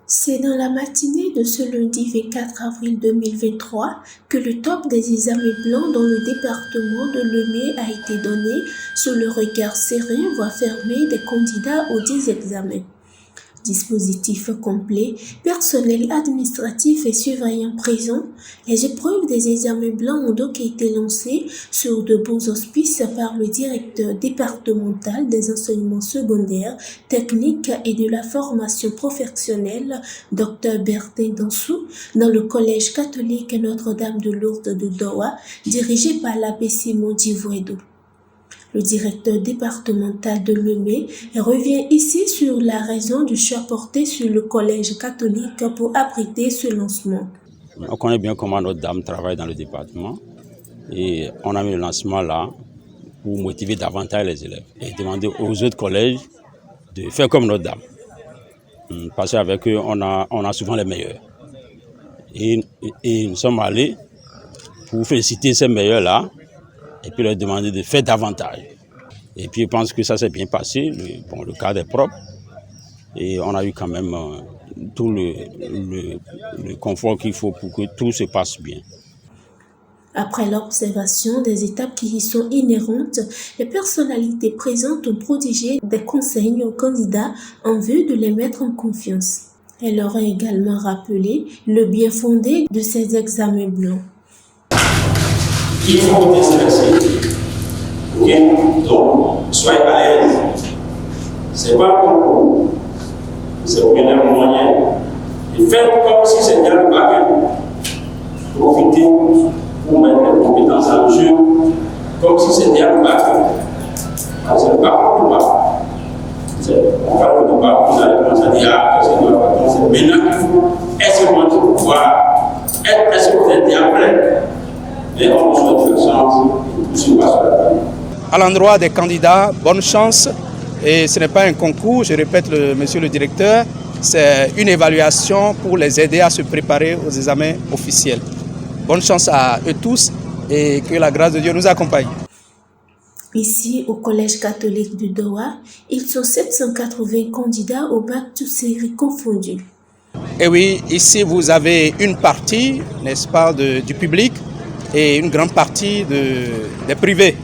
C'est dans la matinée de ce lundi 24 avril 2023 que le top des examens blancs dans le département de Lemay a été donné sous le regard serein voire fermé des candidats aux 10 examens. Dispositif complet, personnel administratif et surveillant présents, les épreuves des examens blancs ont donc été lancées sur de bons auspices par le directeur départemental des enseignements secondaires, techniques et de la formation professionnelle, Dr Bertin Dansou, dans le collège catholique Notre-Dame de Lourdes de Dowa, dirigé par l'abbé Simon Divouedou. Le directeur départemental de Lemay revient ici sur la raison du choix porté sur le collège catholique pour abriter ce lancement. On connaît bien comment Notre-Dame travaille dans le département et on a mis le lancement là pour motiver davantage les élèves et demander aux autres collèges de faire comme Notre-Dame. Parce qu'avec eux, on a souvent les meilleurs. Et nous sommes allés pour féliciter ces meilleurs-là et puis leur demander de faire davantage. Et puis je pense que ça s'est bien passé, le cadre est propre et on a eu quand même tout le confort qu'il faut pour que tout se passe bien. Après l'observation des étapes qui y sont inhérentes, les personnalités présentes ont prodigué des conseils aux candidats en vue de les mettre en confiance. Elle leur a également rappelé le bien fondé de ces examens blancs. Il faut déstresser. Ok? Donc, soyez à l'aise. C'est pas pour vous. C'est pour un moyen. Et faites comme si c'était le bac. Profitez pour mettre les compétences en jeu comme si c'était le bac. C'est le bac ou pas. On parle de bac, vous allez commencer à dire ah, c'est le bac. Maintenant qu'il faut essayer de pouvoir être presque vous êtes déjà prêt. Mais on souhaite la chance et tout se passe sur la vie. À l'endroit des candidats, bonne chance. Et ce n'est pas un concours, je répète, monsieur le directeur, c'est une évaluation pour les aider à se préparer aux examens officiels. Bonne chance à eux tous et que la grâce de Dieu nous accompagne. Ici, au Collège catholique de Dowa, ils sont 780 candidats au bac toutes séries confondues. Et oui, ici vous avez une partie, n'est-ce pas, du public et une grande partie des privés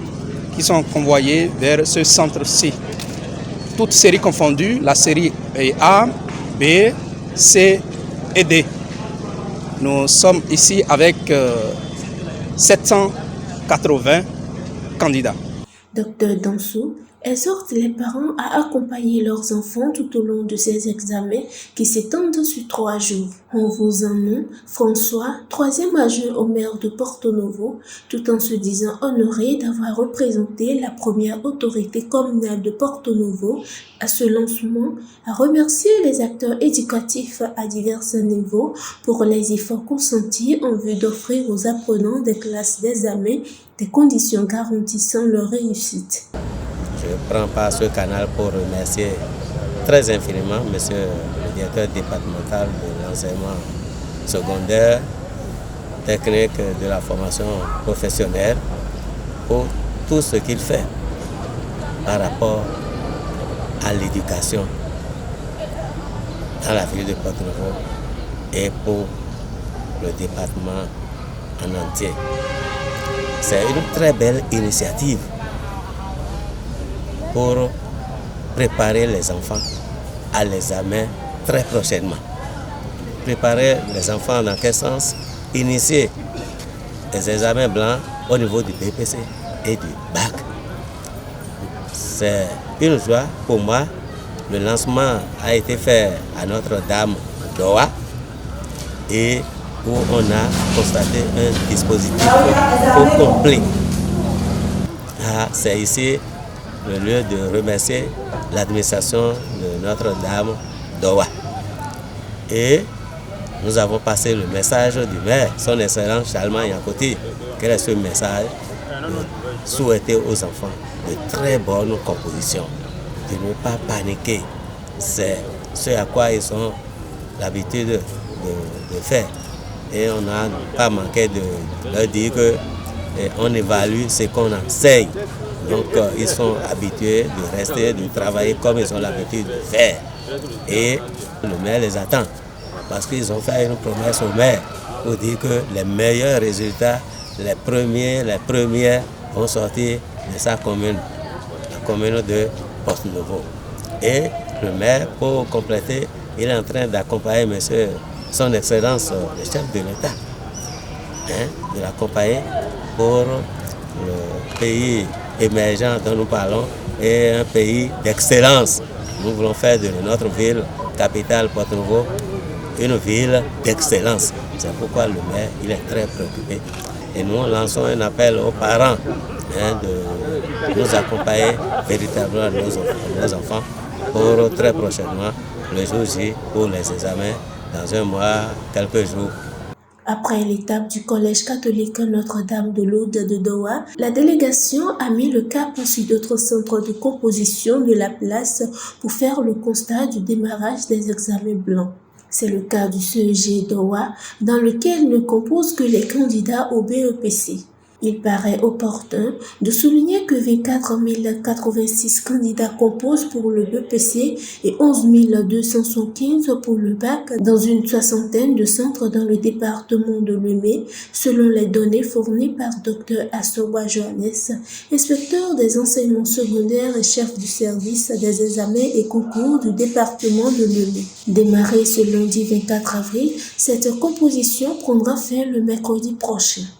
qui sont convoyés vers ce centre-ci. Toutes séries confondues, la série est A, B, C et D. Nous sommes ici avec 780 candidats. Dr Dansou exhorte les parents à accompagner leurs enfants tout au long de ces examens qui s'étendent sur 3 jours. On vous en nomme François, 3e adjoint au maire de Porto-Novo, tout en se disant honoré d'avoir représenté la première autorité communale de Porto-Novo à ce lancement, a remercié les acteurs éducatifs à divers niveaux pour les efforts consentis en vue d'offrir aux apprenants des classes d'examen des conditions garantissant leur réussite. Je prends par ce canal pour remercier très infiniment monsieur le directeur départemental de l'enseignement secondaire, technique de la formation professionnelle pour tout ce qu'il fait par rapport à l'éducation dans la ville de Porto-Novo et pour le département en entier. C'est une très belle initiative pour préparer les enfants à l'examen très prochainement. Préparer les enfants dans quel sens? Initier les examens blancs au niveau du BPC et du bac. C'est une joie pour moi. Le lancement a été fait à Notre-Dame d'Owa et où on a constaté un dispositif au complet. C'est ici le lieu de remercier l'administration de Notre-Dame d'Owa. Et nous avons passé le message du maire, son excellence Charlemagne Yankoti. Quel est ce message? De souhaiter aux enfants de très bonnes compositions, de ne pas paniquer. C'est ce à quoi ils ont l'habitude de faire. Et on n'a pas manqué de leur dire qu'on évalue ce qu'on enseigne. Donc ils sont habitués de rester, de travailler comme ils ont l'habitude de faire. Et le maire les attend. parce qu'ils ont fait une promesse au maire pour dire que les meilleurs résultats, les premières vont sortir de sa commune, la commune de Porte-Nouveau. Et le maire, pour compléter, il est en train d'accompagner monsieur, son Excellence, le chef de l'État, de l'accompagner pour le pays émergent dont nous parlons et un pays d'excellence. Nous voulons faire de notre ville, capitale Porte-Nouveau, une ville d'excellence. C'est pourquoi le maire il est très préoccupé. Et nous lançons un appel aux parents de nous accompagner véritablement nos enfants pour très prochainement, le jour J, pour les examens, dans un mois, quelques jours. Après l'étape du collège catholique Notre-Dame de Lourdes de Dowa, la délégation a mis le cap sur d'autres centres de composition de la place pour faire le constat du démarrage des examens blancs. C'est le cas du CEG Dowa, dans lequel ne composent que les candidats au BEPC. Il paraît opportun de souligner que 24 086 candidats composent pour le BEPC et 11 215 pour le bac dans une soixantaine de centres dans le département de Lemay, selon les données fournies par Dr Assowa Johannes, inspecteur des enseignements secondaires et chef du service des examens et concours du département de Lemay. Démarrée ce lundi 24 avril, cette composition prendra fin le mercredi prochain.